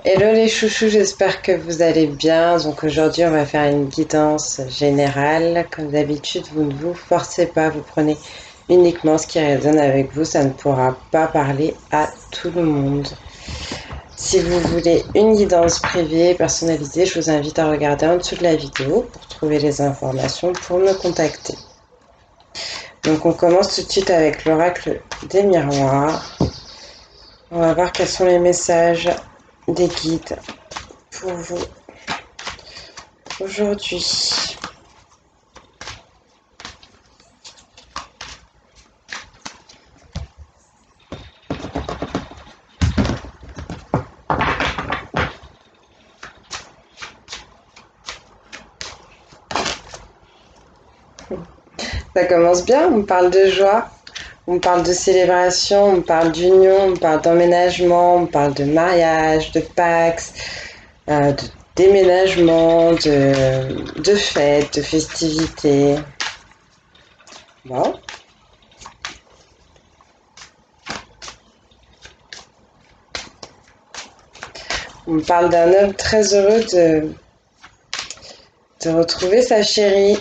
Hello les chouchous, j'espère que vous allez bien. Donc aujourd'hui, on va faire une guidance générale. Comme d'habitude, vous ne vous forcez pas, vous prenez uniquement ce qui résonne avec vous. Ça ne pourra pas parler à tout le monde. Si vous voulez une guidance privée personnalisée, je vous invite à regarder en dessous de la vidéo pour trouver les informations pour me contacter. Donc on commence tout de suite avec l'oracle des miroirs. On va voir quels sont les messages des guides pour vous aujourd'hui. Ça commence bien, on parle de joie, on parle de célébration, on parle d'union, on parle d'emménagement, on parle de mariage, de Pax, de déménagement, de fêtes, de festivités. Bon. On parle d'un homme très heureux de retrouver sa chérie.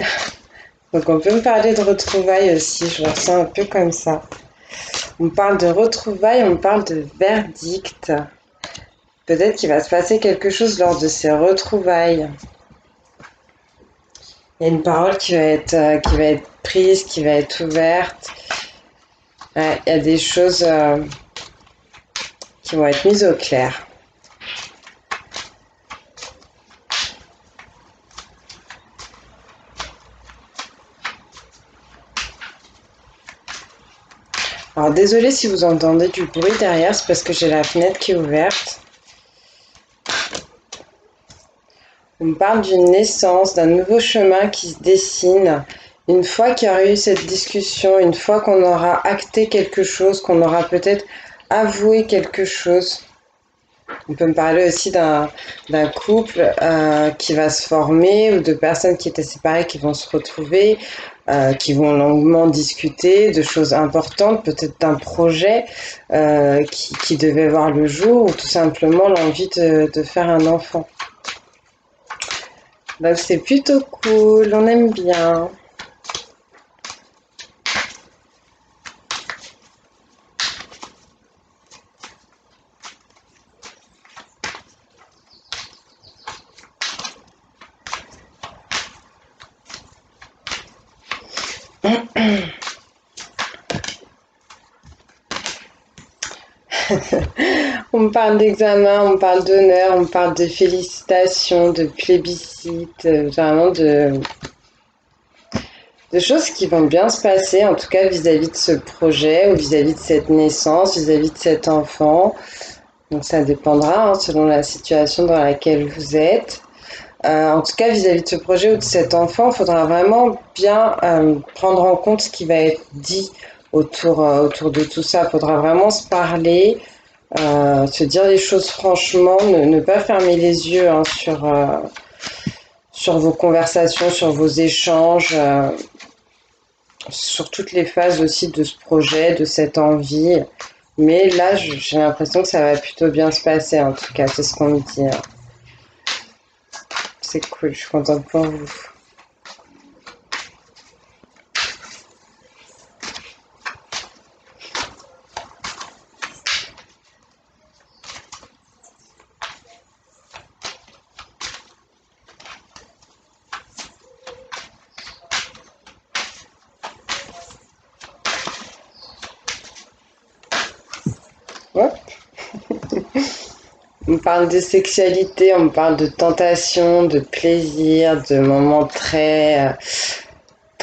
Donc on peut me parler de retrouvailles aussi, je le ressens un peu comme ça. On parle de retrouvailles, on parle de verdict. Peut-être qu'il va se passer quelque chose lors de ces retrouvailles. Il y a une parole qui va être prise, qui va être ouverte. Ouais, il y a des choses qui vont être mises au clair. Alors désolé si vous entendez du bruit derrière, c'est parce que j'ai la fenêtre qui est ouverte. On me parle d'une naissance, d'un nouveau chemin qui se dessine. Une fois qu'il y aura eu cette discussion, une fois qu'on aura acté quelque chose, qu'on aura peut-être avoué quelque chose. On peut me parler aussi d'un couple qui va se former ou de personnes qui étaient séparées qui vont se retrouver, qui vont longuement discuter de choses importantes, peut-être d'un projet qui devait voir le jour ou tout simplement l'envie de faire un enfant. Donc c'est plutôt cool, on aime bien. On me parle d'examen, on me parle d'honneur, on me parle de félicitations, de plébiscite, vraiment de choses qui vont bien se passer, en tout cas vis-à-vis de ce projet ou vis-à-vis de cette naissance, vis-à-vis de cet enfant. Donc ça dépendra selon la situation dans laquelle vous êtes. En tout cas, vis-à-vis de ce projet ou de cet enfant, il faudra vraiment bien prendre en compte ce qui va être dit autour de tout ça. Il faudra vraiment se parler, se dire les choses franchement, ne pas fermer les yeux sur vos conversations, sur vos échanges, sur toutes les phases aussi de ce projet, de cette envie. Mais là, j'ai l'impression que ça va plutôt bien se passer, en tout cas, c'est ce qu'on me dit. C'est cool, je suis contente pour vous. Ouais. On me parle de sexualité, on me parle de tentation, de plaisir, de moments très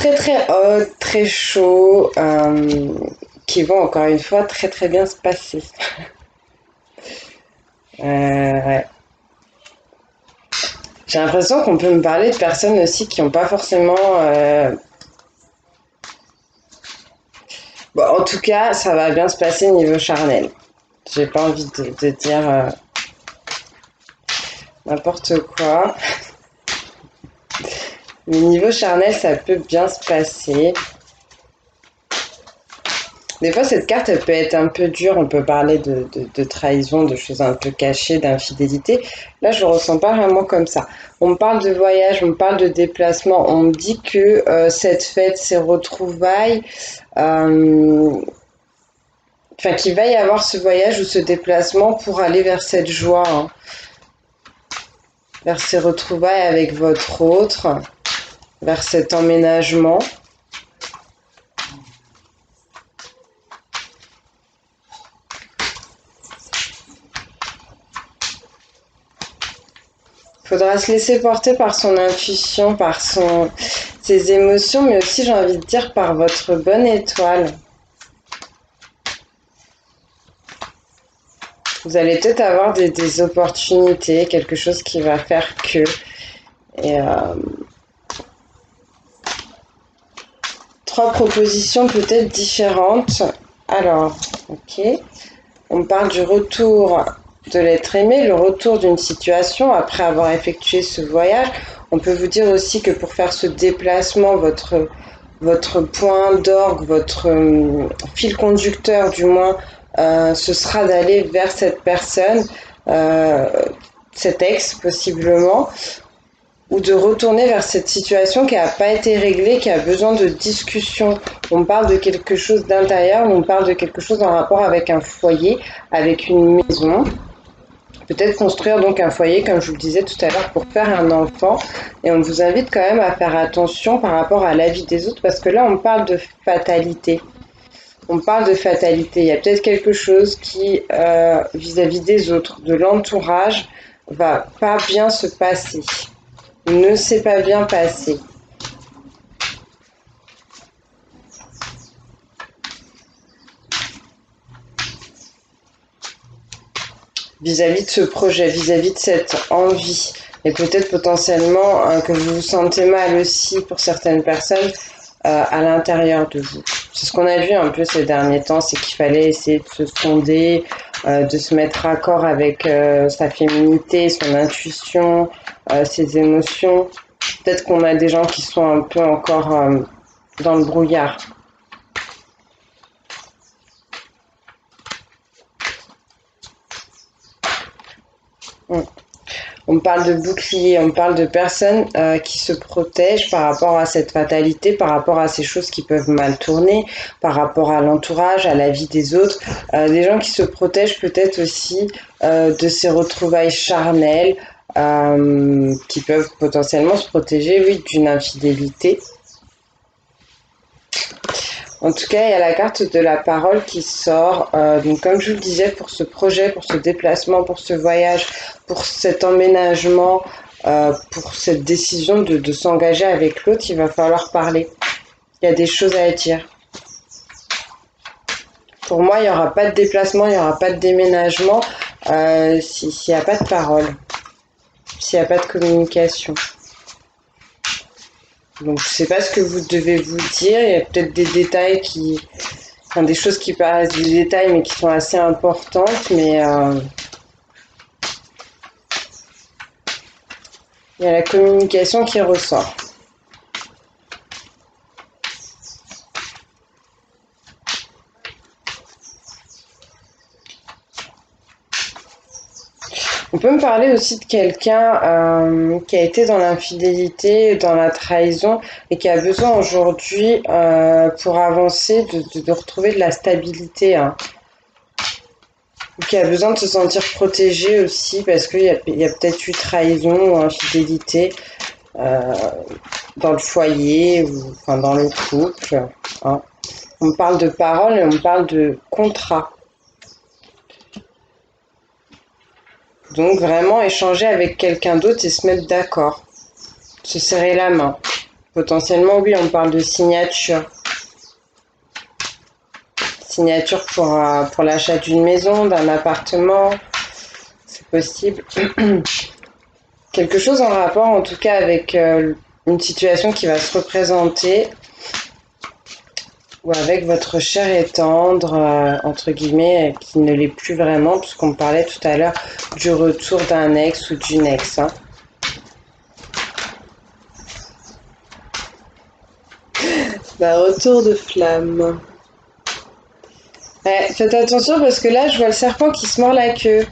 hot, très chauds, qui vont encore une fois très très bien se passer. Ouais. J'ai l'impression qu'on peut me parler de personnes aussi qui n'ont pas forcément... Bon, en tout cas, ça va bien se passer niveau charnel. J'ai pas envie de dire n'importe quoi. Mais niveau charnel, ça peut bien se passer. Des fois, cette carte, elle peut être un peu dure. On peut parler de trahison, de choses un peu cachées, d'infidélité. Là, je ne ressens pas vraiment comme ça. On me parle de voyage, on me parle de déplacement. On me dit que cette fête, ces retrouvailles, euh, enfin, qu'il va y avoir ce voyage ou ce déplacement pour aller vers cette joie, hein, vers ces retrouvailles avec votre autre, vers cet emménagement. Faudra se laisser porter par son intuition, par ses émotions, mais aussi, j'ai envie de dire, par votre bonne étoile. Vous allez peut-être avoir des opportunités, quelque chose qui va faire que. Et trois propositions peut-être différentes. Alors, ok. On parle du retour de l'être aimé, le retour d'une situation après avoir effectué ce voyage. On peut vous dire aussi que pour faire ce déplacement, votre point d'orgue, votre fil conducteur du moins, ce sera d'aller vers cette personne, euh, cet ex possiblement, ou de retourner vers cette situation qui n'a pas été réglée, qui a besoin de discussion. On parle de quelque chose d'intérieur, on parle de quelque chose en rapport avec un foyer, avec une maison. Peut-être construire donc un foyer, comme je vous le disais tout à l'heure, pour faire un enfant. Et on vous invite quand même à faire attention par rapport à l'avis des autres, parce que là, on parle de fatalité. On parle de fatalité. Il y a peut-être quelque chose qui, vis-à-vis des autres, de l'entourage, va pas bien se passer. Ne s'est pas bien passé. Vis-à-vis de ce projet, vis-à-vis de cette envie. Et peut-être potentiellement que vous vous sentez mal aussi pour certaines personnes à l'intérieur de vous. C'est ce qu'on a vu un peu ces derniers temps, c'est qu'il fallait essayer de se sonder, de se mettre raccord avec sa féminité, son intuition, ses émotions. Peut-être qu'on a des gens qui sont un peu encore dans le brouillard. Mm. On parle de bouclier, on parle de personnes qui se protègent par rapport à cette fatalité, par rapport à ces choses qui peuvent mal tourner, par rapport à l'entourage, à la vie des autres. Des gens qui se protègent peut-être aussi de ces retrouvailles charnelles, qui peuvent potentiellement se protéger, oui, d'une infidélité. En tout cas, il y a la carte de la parole qui sort. Donc, comme je vous le disais, pour ce projet, pour ce déplacement, pour ce voyage, pour cet emménagement, pour cette décision de s'engager avec l'autre, il va falloir parler. Il y a des choses à dire. Pour moi, il n'y aura pas de déplacement, il n'y aura pas de déménagement s'il n'y a pas de parole, s'il n'y a pas de communication. Donc, je ne sais pas ce que vous devez vous dire. Il y a peut-être des détails enfin, des choses qui paraissent des détails, mais qui sont assez importantes. Mais il y a la communication qui ressort. On peut me parler aussi de quelqu'un qui a été dans l'infidélité, dans la trahison et qui a besoin aujourd'hui, pour avancer, de retrouver de la stabilité, hein. Ou qui a besoin de se sentir protégé aussi parce qu'il y a peut-être eu trahison ou infidélité euh, dans le foyer ou enfin, dans le couple, hein. On parle de parole et on parle de contrat. Donc vraiment échanger avec quelqu'un d'autre et se mettre d'accord. Se serrer la main. Potentiellement, oui, on parle de signature. Signature pour l'achat d'une maison, d'un appartement. C'est possible. Quelque chose en rapport, en tout cas, avec une situation qui va se représenter ou avec votre chair et tendre, entre guillemets, qui ne l'est plus vraiment, puisqu'on parlait tout à l'heure du retour d'un ex ou d'une ex, hein. D'un retour de flamme. Ouais, faites attention parce que là, je vois le serpent qui se mord la queue.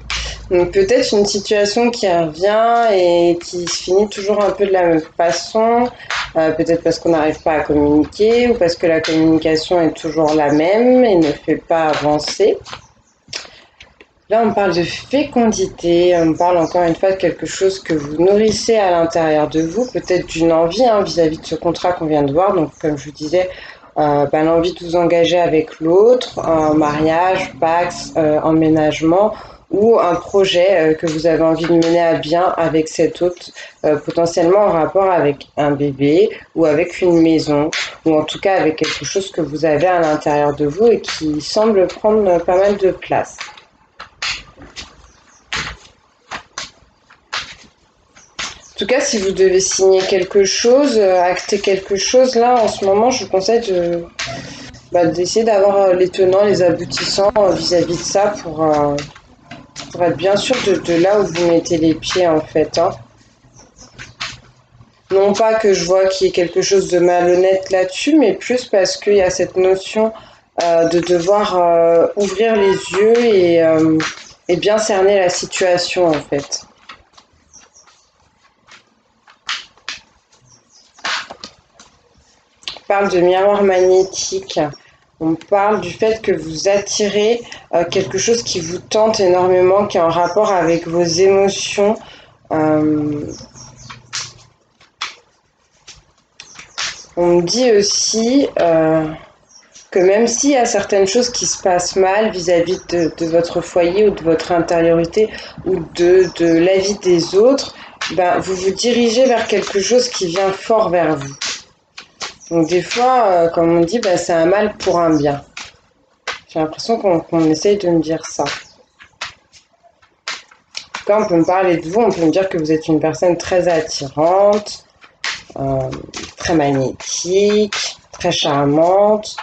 Donc peut-être une situation qui revient et qui se finit toujours un peu de la même façon. Peut-être parce qu'on n'arrive pas à communiquer ou parce que la communication est toujours la même et ne fait pas avancer. Là, on parle de fécondité, on parle encore une fois de quelque chose que vous nourrissez à l'intérieur de vous, peut-être d'une envie vis-à-vis de ce contrat qu'on vient de voir. Donc, comme je vous disais, l'envie de vous engager avec l'autre, un mariage, pax, emménagement ou un projet que vous avez envie de mener à bien avec cet autre, potentiellement en rapport avec un bébé ou avec une maison, ou en tout cas avec quelque chose que vous avez à l'intérieur de vous et qui semble prendre pas mal de place. En tout cas, si vous devez signer quelque chose, acter quelque chose, là, en ce moment, je vous conseille d'essayer d'avoir les tenants, les aboutissants vis-à-vis de ça pour être bien sûr de là où vous mettez les pieds, en fait. Hein. Non pas que je vois qu'il y ait quelque chose de malhonnête là-dessus, mais plus parce qu'il y a cette notion de devoir ouvrir les yeux et bien cerner la situation, en fait. On parle de miroir magnétique. On parle du fait que vous attirez quelque chose qui vous tente énormément, qui est en rapport avec vos émotions. Euh, on me dit aussi que même s'il y a certaines choses qui se passent mal vis-à-vis de votre foyer ou de votre intériorité ou de la vie des autres, ben, vous vous dirigez vers quelque chose qui vient fort vers vous. Donc des fois, comme on dit, ben, c'est un mal pour un bien. J'ai l'impression qu'on essaye de me dire ça. Quand on peut me parler de vous, on peut me dire que vous êtes une personne très attirante, euh, très magnétique, très charmante.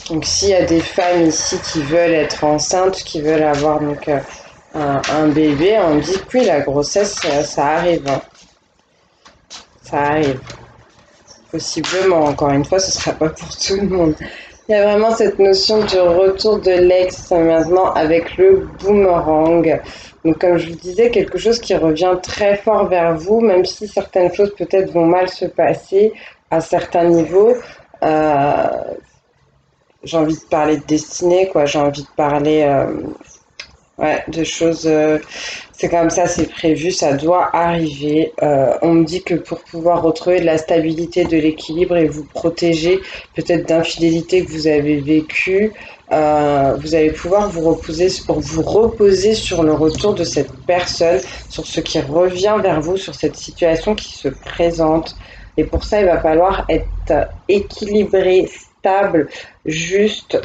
Donc s'il y a des femmes ici qui veulent être enceintes, qui veulent avoir donc un bébé, on me dit que oui, la grossesse, ça arrive. Hein. Ça arrive. Possiblement, encore une fois, ce ne sera pas pour tout le monde. Il y a vraiment cette notion du retour de l'ex maintenant avec le boomerang. Donc, comme je vous disais, quelque chose qui revient très fort vers vous, même si certaines choses peut-être vont mal se passer à certains niveaux. Euh, j'ai envie de parler de destinée, quoi. J'ai envie de parler ouais, de choses. C'est comme ça, c'est prévu, ça doit arriver. On me dit que pour pouvoir retrouver de la stabilité, de l'équilibre et vous protéger peut-être d'infidélité que vous avez vécue, vous allez pouvoir vous reposer sur le retour de cette personne, sur ce qui revient vers vous, sur cette situation qui se présente. Et pour ça, il va falloir être équilibré, stable, juste.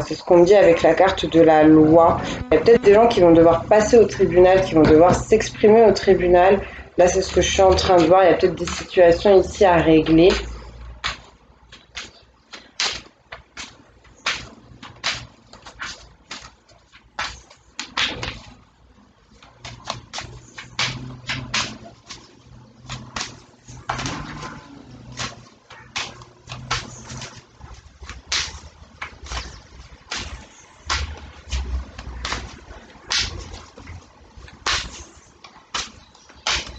C'est ce qu'on me dit avec la carte de la loi. Il y a peut-être des gens qui vont devoir passer au tribunal, qui vont devoir s'exprimer au tribunal. Là, c'est ce que je suis en train de voir. Il y a peut-être des situations ici à régler.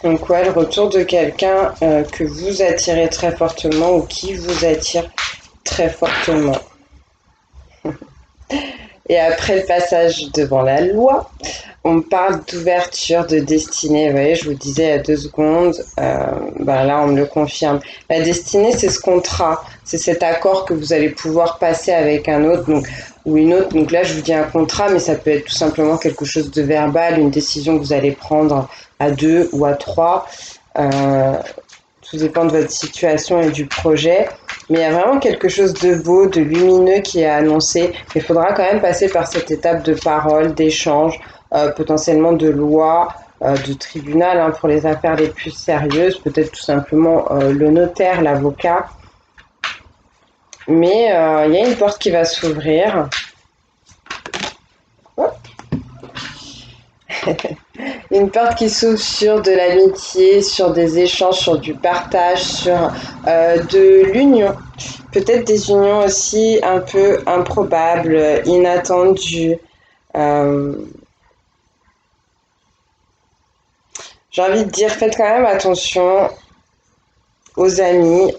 Donc, ouais, le retour de quelqu'un que vous attirez très fortement ou qui vous attire très fortement. Et après le passage devant la loi, on parle d'ouverture de destinée. Vous voyez, je vous disais il y a 2 secondes, là on me le confirme. La destinée, c'est ce contrat, c'est cet accord que vous allez pouvoir passer avec un autre ou une autre. Donc là, je vous dis un contrat, mais ça peut être tout simplement quelque chose de verbal, une décision que vous allez prendre à 2 ou à 3. Tout dépend de votre situation et du projet. Mais il y a vraiment quelque chose de beau, de lumineux qui est annoncé. Il faudra quand même passer par cette étape de parole, d'échange, potentiellement de loi, de tribunal hein, pour les affaires les plus sérieuses, peut-être tout simplement le notaire, l'avocat. Mais il y a une porte qui va s'ouvrir. Une porte qui s'ouvre sur de l'amitié, sur des échanges, sur du partage, sur de l'union. Peut-être des unions aussi un peu improbables, inattendues. Euh, j'ai envie de dire, faites quand même attention aux amis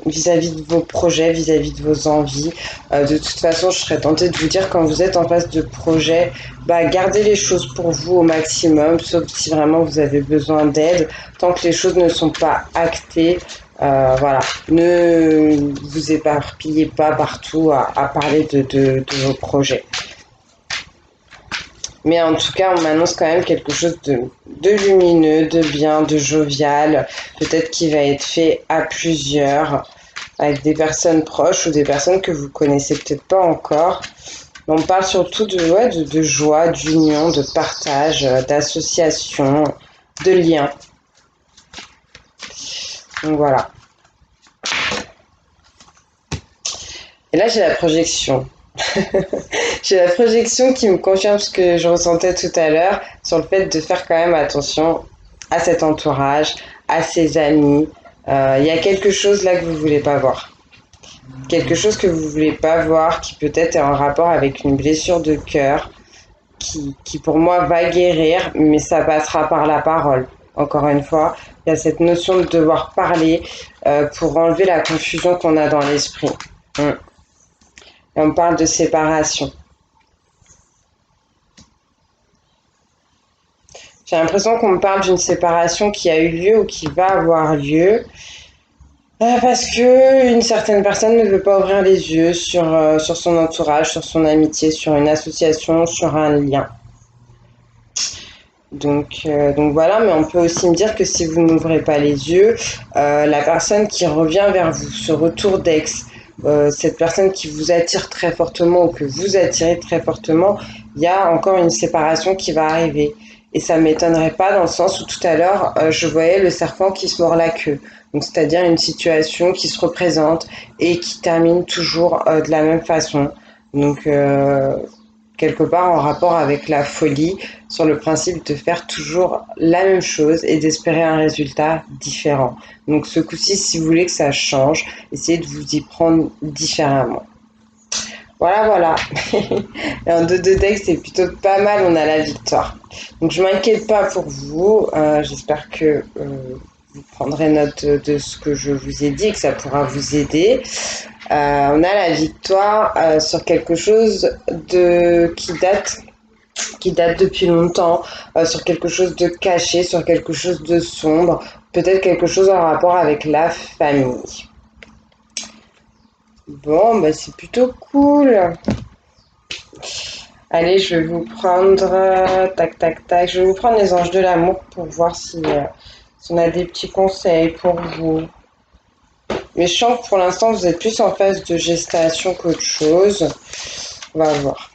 vis-à-vis de vos projets, vis-à-vis de vos envies. De toute façon, je serais tentée de vous dire, quand vous êtes en phase de projet, bah, gardez les choses pour vous au maximum, sauf si vraiment vous avez besoin d'aide. Tant que les choses ne sont pas actées, voilà, ne vous éparpillez pas partout à parler de vos projets. Mais en tout cas, on m'annonce quand même quelque chose de lumineux, de bien, de jovial, peut-être qui va être fait à plusieurs, avec des personnes proches ou des personnes que vous connaissez peut-être pas encore. On parle surtout de, ouais, de joie, d'union, de partage, d'association, de lien. Donc voilà. Et là, j'ai la projection. J'ai la projection qui me confirme ce que je ressentais tout à l'heure sur le fait de faire quand même attention à cet entourage, à ses amis. Il y a quelque chose là que vous voulez pas voir. Quelque chose que vous voulez pas voir qui peut-être est en rapport avec une blessure de cœur qui pour moi va guérir, mais ça passera par la parole. Encore une fois, il y a cette notion de devoir parler pour enlever la confusion qu'on a dans l'esprit. Et on parle de séparation. J'ai l'impression qu'on me parle d'une séparation qui a eu lieu ou qui va avoir lieu parce que une certaine personne ne veut pas ouvrir les yeux sur son entourage, sur son amitié, sur une association, sur un lien. Donc voilà, mais on peut aussi me dire que si vous n'ouvrez pas les yeux, la personne qui revient vers vous, ce retour d'ex, cette personne qui vous attire très fortement ou que vous attirez très fortement, il y a encore une séparation qui va arriver. Et ça ne m'étonnerait pas dans le sens où tout à l'heure, je voyais le serpent qui se mord la queue. Donc c'est-à-dire une situation qui se représente et qui termine toujours de la même façon. Donc quelque part en rapport avec la folie, sur le principe de faire toujours la même chose et d'espérer un résultat différent. Donc ce coup-ci, si vous voulez que ça change, essayez de vous y prendre différemment. Voilà, voilà. Et en 2 texte, c'est plutôt pas mal, on a la victoire. Donc je m'inquiète pas pour vous, j'espère que vous prendrez note de ce que je vous ai dit et que ça pourra vous aider. On a la victoire sur quelque chose qui date depuis longtemps, sur quelque chose de caché, sur quelque chose de sombre, peut-être quelque chose en rapport avec la famille. Bon, bah c'est plutôt cool. Allez, je vais vous prendre, tac, tac, tac, je vais vous prendre les anges de l'amour pour voir si on a des petits conseils pour vous. Mais je sens que pour l'instant, vous êtes plus en phase de gestation qu'autre chose. On va voir.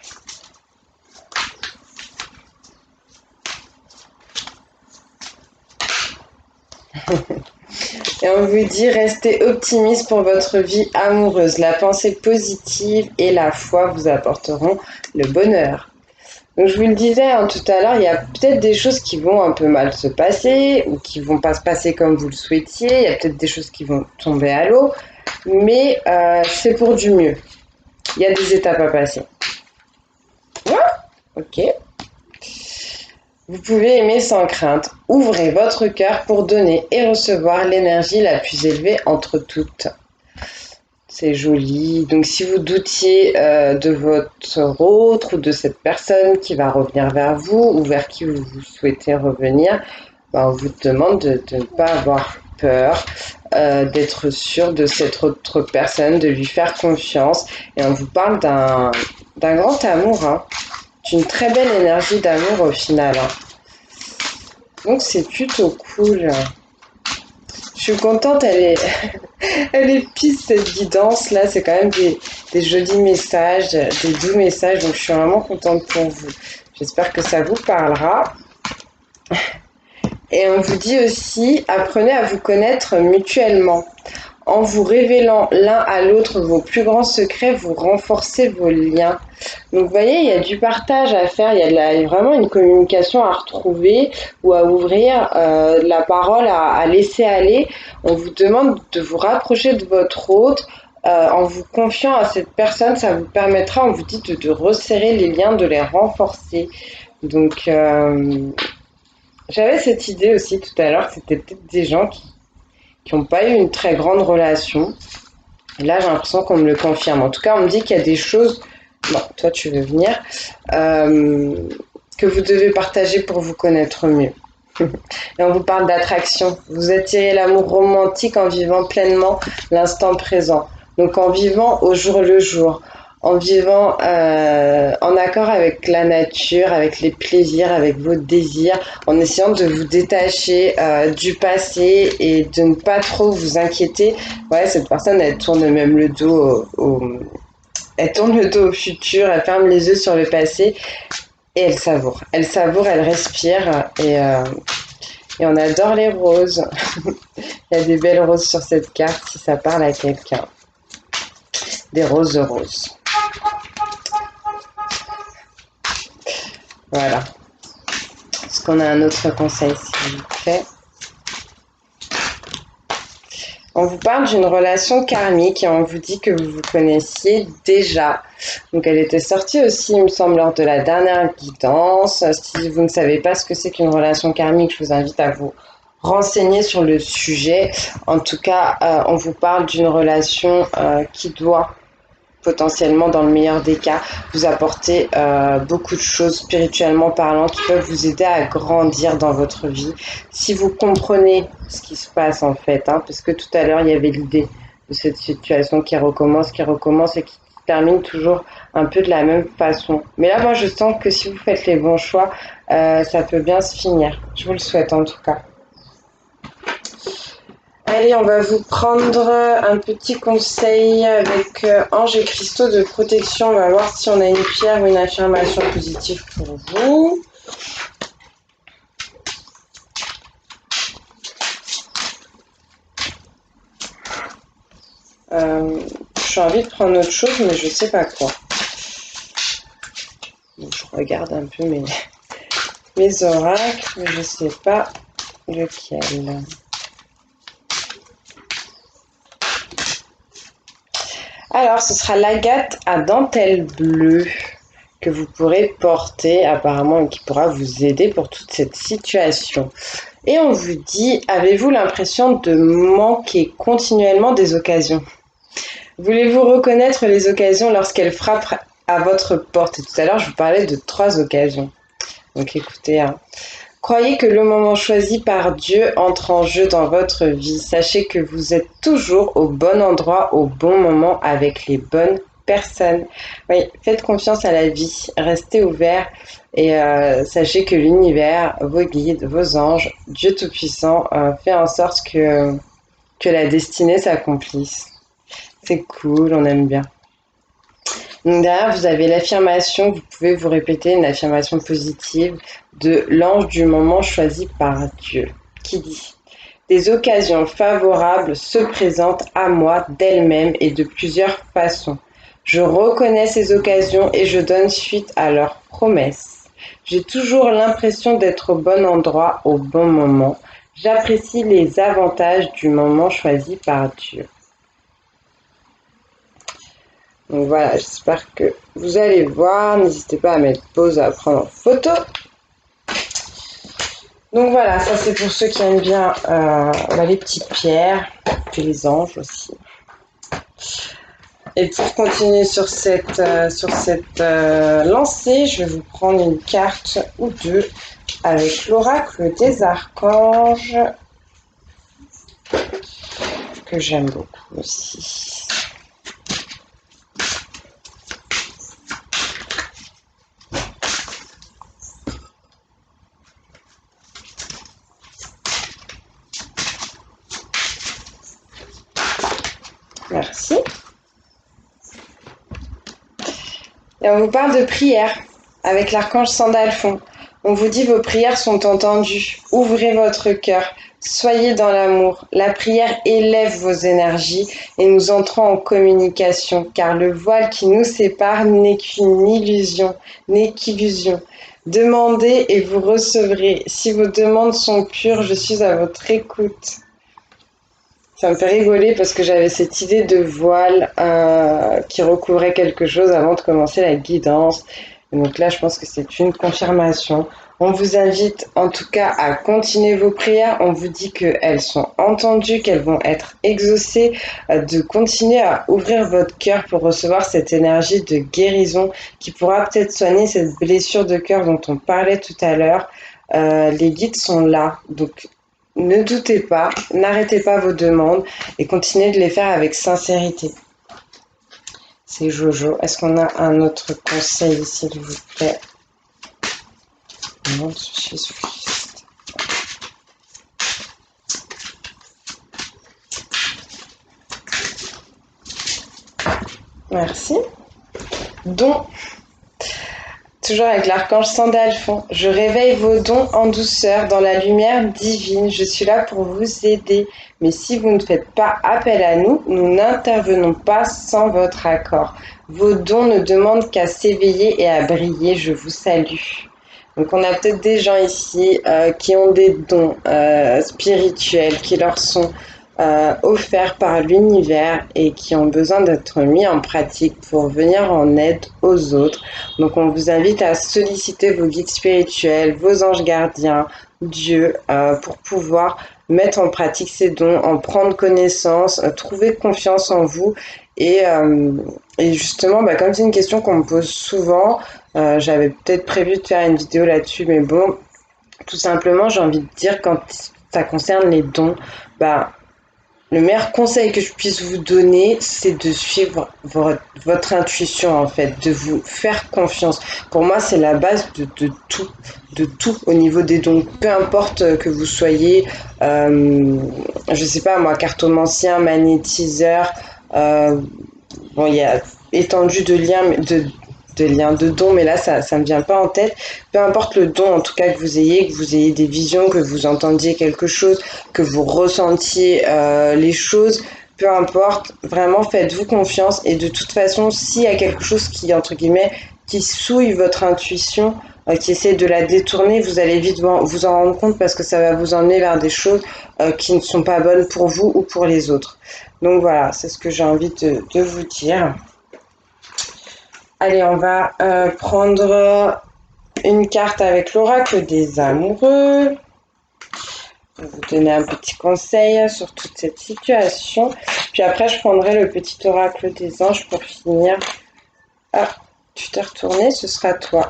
Et on vous dit, restez optimiste pour votre vie amoureuse. La pensée positive et la foi vous apporteront le bonheur. Donc je vous le disais hein, tout à l'heure, il y a peut-être des choses qui vont un peu mal se passer ou qui vont pas se passer comme vous le souhaitiez. Il y a peut-être des choses qui vont tomber à l'eau, mais c'est pour du mieux. Il y a des étapes à passer. Ouais, ok. Vous pouvez aimer sans crainte. Ouvrez votre cœur pour donner et recevoir l'énergie la plus élevée entre toutes. C'est joli. Donc si vous doutiez de votre autre ou de cette personne qui va revenir vers vous ou vers qui vous souhaitez revenir, ben, on vous demande de ne pas avoir peur, d'être sûr de cette autre personne, de lui faire confiance. Et on vous parle d'un grand amour, hein, d'une très belle énergie d'amour au final. Hein. Donc c'est plutôt cool. Je suis contente, elle est pisse cette guidance là, c'est quand même des jolis messages, des doux messages, donc je suis vraiment contente pour vous. J'espère que ça vous parlera. Et on vous dit aussi, apprenez à vous connaître mutuellement. En vous révélant l'un à l'autre vos plus grands secrets, vous renforcez vos liens. Donc vous voyez, il y a du partage à faire, il y a vraiment une communication à retrouver ou à ouvrir, la parole à laisser aller. On vous demande de vous rapprocher de votre hôte. En vous confiant à cette personne, ça vous permettra, on vous dit, de resserrer les liens, de les renforcer. Donc, j'avais cette idée aussi tout à l'heure, c'était peut-être des gens qui n'ont pas eu une très grande relation. Et là, j'ai l'impression qu'on me le confirme. En tout cas, on me dit qu'il y a des choses, bon, toi tu veux venir, que vous devez partager pour vous connaître mieux. Et on vous parle d'attraction. Vous attirez l'amour romantique en vivant pleinement l'instant présent. Donc en vivant au jour le jour, en vivant en accord avec la nature, avec les plaisirs, avec vos désirs, en essayant de vous détacher du passé et de ne pas trop vous inquiéter. Ouais, cette personne, elle tourne même le dos elle tourne le dos au futur, elle ferme les yeux sur le passé et elle savoure. Elle savoure, elle respire et on adore les roses. Il y a des belles roses sur cette carte si ça parle à quelqu'un. Des roses roses. Voilà. Est-ce qu'on a un autre conseil, s'il vous plaît? On vous parle d'une relation karmique et on vous dit que vous vous connaissiez déjà. Donc elle était sortie aussi, il me semble, lors de la dernière guidance. Si vous ne savez pas ce que c'est qu'une relation karmique, je vous invite à vous renseigner sur le sujet. En tout cas, on vous parle d'une relation qui doit potentiellement, dans le meilleur des cas, vous apporter beaucoup de choses spirituellement parlant qui peuvent vous aider à grandir dans votre vie. Si vous comprenez ce qui se passe en fait, parce que tout à l'heure, il y avait l'idée de cette situation qui recommence et qui termine toujours un peu de la même façon. Mais là, moi, je sens que si vous faites les bons choix, ça peut bien se finir. Je vous le souhaite en tout cas. Allez, on va vous prendre un petit conseil avec anges et cristaux de protection. On va voir si on a une pierre ou une affirmation positive pour vous. J'ai envie de prendre autre chose, mais je ne sais pas quoi. Donc, je regarde un peu mes oracles, mais je ne sais pas lequel. Alors, ce sera l'agate à dentelle bleue que vous pourrez porter apparemment et qui pourra vous aider pour toute cette situation. Et on vous dit, avez-vous l'impression de manquer continuellement des occasions? Voulez-vous reconnaître les occasions lorsqu'elles frappent à votre porte? Et tout à l'heure, je vous parlais de 3 occasions. Donc écoutez, croyez que le moment choisi par Dieu entre en jeu dans votre vie. Sachez que vous êtes toujours au bon endroit, au bon moment, avec les bonnes personnes. Oui, faites confiance à la vie, restez ouvert et sachez que l'univers, vos guides, vos anges, Dieu Tout-Puissant fait en sorte que la destinée s'accomplisse. C'est cool, on aime bien. Donc derrière, vous avez l'affirmation, vous pouvez vous répéter une affirmation positive de l'ange du moment choisi par Dieu, qui dit: des occasions favorables se présentent à moi d'elles-mêmes et de plusieurs façons. Je reconnais ces occasions et je donne suite à leurs promesses. J'ai toujours l'impression d'être au bon endroit au bon moment. J'apprécie les avantages du moment choisi par Dieu. Donc voilà, j'espère que vous allez voir. N'hésitez pas à mettre pause, à prendre photo. Donc voilà, ça c'est pour ceux qui aiment bien les petites pierres, puis les anges aussi. Et pour continuer sur cette lancée, je vais vous prendre une carte ou deux avec l'oracle des archanges, que j'aime beaucoup aussi. Merci. Et on vous parle de prière avec l'archange Sandalphon. On vous dit vos prières sont entendues. Ouvrez votre cœur. Soyez dans l'amour. La prière élève vos énergies et nous entrons en communication, car le voile qui nous sépare n'est qu'une illusion, n'est qu'illusion. Demandez et vous recevrez. Si vos demandes sont pures, je suis à votre écoute. Ça me fait rigoler parce que j'avais cette idée de voile qui recouvrait quelque chose avant de commencer la guidance. Et donc là, je pense que c'est une confirmation. On vous invite en tout cas à continuer vos prières. On vous dit qu'elles sont entendues, qu'elles vont être exaucées, de continuer à ouvrir votre cœur pour recevoir cette énergie de guérison qui pourra peut-être soigner cette blessure de cœur dont on parlait tout à l'heure. Les guides sont là, donc ne doutez pas, n'arrêtez pas vos demandes et continuez de les faire avec sincérité. C'est Jojo. Est-ce qu'on a un autre conseil, s'il vous plaît? Non, Jésus-Christ. Merci. Don. Toujours avec l'archange Sandalphon. Je réveille vos dons en douceur dans la lumière divine. Je suis là pour vous aider. Mais si vous ne faites pas appel à nous, nous n'intervenons pas sans votre accord. Vos dons ne demandent qu'à s'éveiller et à briller. Je vous salue. Donc on a peut-être des gens ici qui ont des dons spirituels qui leur sont offerts par l'univers et qui ont besoin d'être mis en pratique pour venir en aide aux autres. Donc on vous invite à solliciter vos guides spirituels, vos anges gardiens, Dieu, pour pouvoir mettre en pratique ces dons, en prendre connaissance, trouver confiance en vous. Et justement, comme c'est une question qu'on me pose souvent, j'avais peut-être prévu de faire une vidéo là-dessus, mais bon, tout simplement, j'ai envie de dire, quand ça concerne les dons, le meilleur conseil que je puisse vous donner, c'est de suivre votre intuition, en fait, de vous faire confiance. Pour moi, c'est la base de tout au niveau des dons. Peu importe que vous soyez, je sais pas moi, cartomancien, magnétiseur, bon, il y a étendu de dons, mais là, ça me vient pas en tête. Peu importe le don, en tout cas, que vous ayez des visions, que vous entendiez quelque chose, que vous ressentiez les choses, peu importe, vraiment, faites-vous confiance. Et de toute façon, s'il y a quelque chose qui, entre guillemets, qui souille votre intuition, qui essaie de la détourner, vous allez vite vous en rendre compte parce que ça va vous emmener vers des choses qui ne sont pas bonnes pour vous ou pour les autres. Donc voilà, c'est ce que j'ai envie de vous dire. Allez, on va prendre une carte avec l'oracle des amoureux. Je vais vous donner un petit conseil sur toute cette situation. Puis après, je prendrai le petit oracle des anges pour finir. Ah, tu t'es retourné, ce sera toi.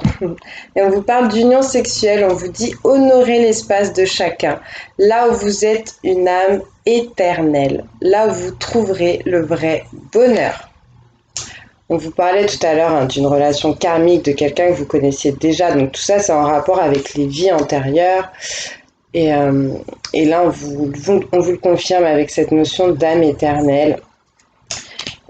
Et on vous parle d'union sexuelle. On vous dit honorer l'espace de chacun. Là où vous êtes une âme éternelle. Là où vous trouverez le vrai bonheur. On vous parlait tout à l'heure d'une relation karmique, de quelqu'un que vous connaissiez déjà. Donc tout ça, c'est en rapport avec les vies antérieures. Et là, on vous le confirme avec cette notion d'âme éternelle.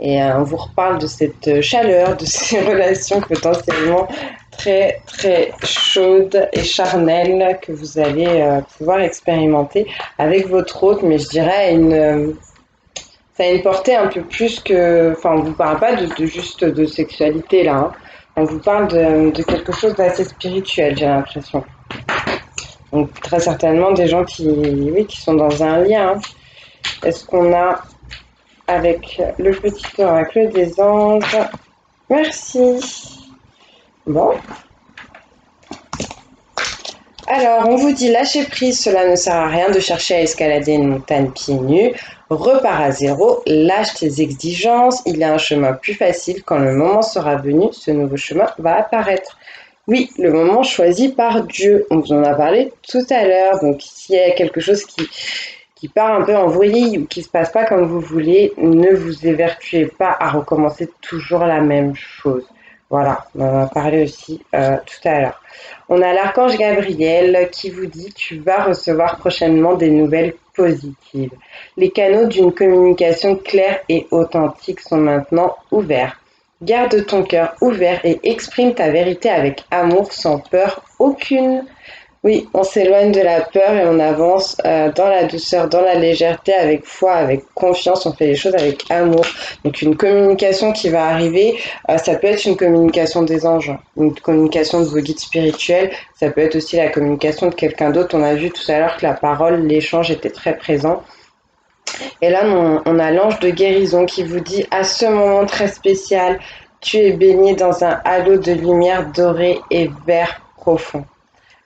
Et on vous reparle de cette chaleur, de ces relations potentiellement très, très chaudes et charnelles que vous allez pouvoir expérimenter avec votre hôte. Mais je dirais ça a une portée un peu plus que... Enfin, on ne vous parle pas juste de sexualité, là. Hein. On vous parle de quelque chose d'assez spirituel, j'ai l'impression. Donc, très certainement, des gens qui sont dans un lien. Hein. Est-ce qu'on a, avec le petit oracle des anges... Merci. Bon. Alors, on vous dit lâcher prise, cela ne sert à rien de chercher à escalader une montagne pieds nus. Repars à zéro, lâche tes exigences, il y a un chemin plus facile. Quand le moment sera venu, ce nouveau chemin va apparaître. Oui, le moment choisi par Dieu. On vous en a parlé tout à l'heure. Donc, s'il y a quelque chose qui part un peu en vrille ou qui ne se passe pas comme vous voulez, ne vous évertuez pas à recommencer toujours la même chose. Voilà, on en a parlé aussi tout à l'heure. On a l'archange Gabriel qui vous dit « Tu vas recevoir prochainement des nouvelles positives. Les canaux d'une communication claire et authentique sont maintenant ouverts. Garde ton cœur ouvert et exprime ta vérité avec amour sans peur aucune. Oui, on s'éloigne de la peur et on avance dans la douceur, dans la légèreté, avec foi, avec confiance. On fait les choses avec amour. Donc une communication qui va arriver, ça peut être une communication des anges, une communication de vos guides spirituels. Ça peut être aussi la communication de quelqu'un d'autre. On a vu tout à l'heure que la parole, l'échange était très présent. Et là, on a l'ange de guérison qui vous dit, à ce moment très spécial, tu es baigné dans un halo de lumière dorée et vert profond.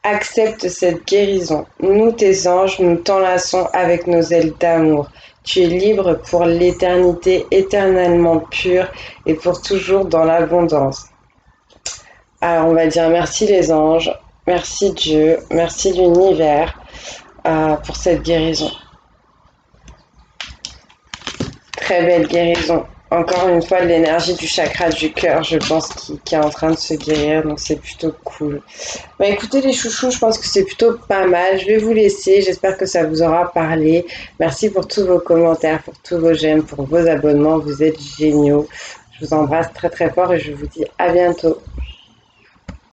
Accepte cette guérison. Nous, tes anges, nous t'enlaçons avec nos ailes d'amour. Tu es libre pour l'éternité, éternellement pure et pour toujours dans l'abondance. Alors, on va dire merci les anges, merci Dieu, merci l'univers pour cette guérison. Très belle guérison. Encore une fois, l'énergie du chakra du cœur, je pense, qui est en train de se guérir, donc c'est plutôt cool. Bah, écoutez les chouchous, je pense que c'est plutôt pas mal. Je vais vous laisser, j'espère que ça vous aura parlé. Merci pour tous vos commentaires, pour tous vos j'aime, pour vos abonnements, vous êtes géniaux. Je vous embrasse très très fort et je vous dis à bientôt.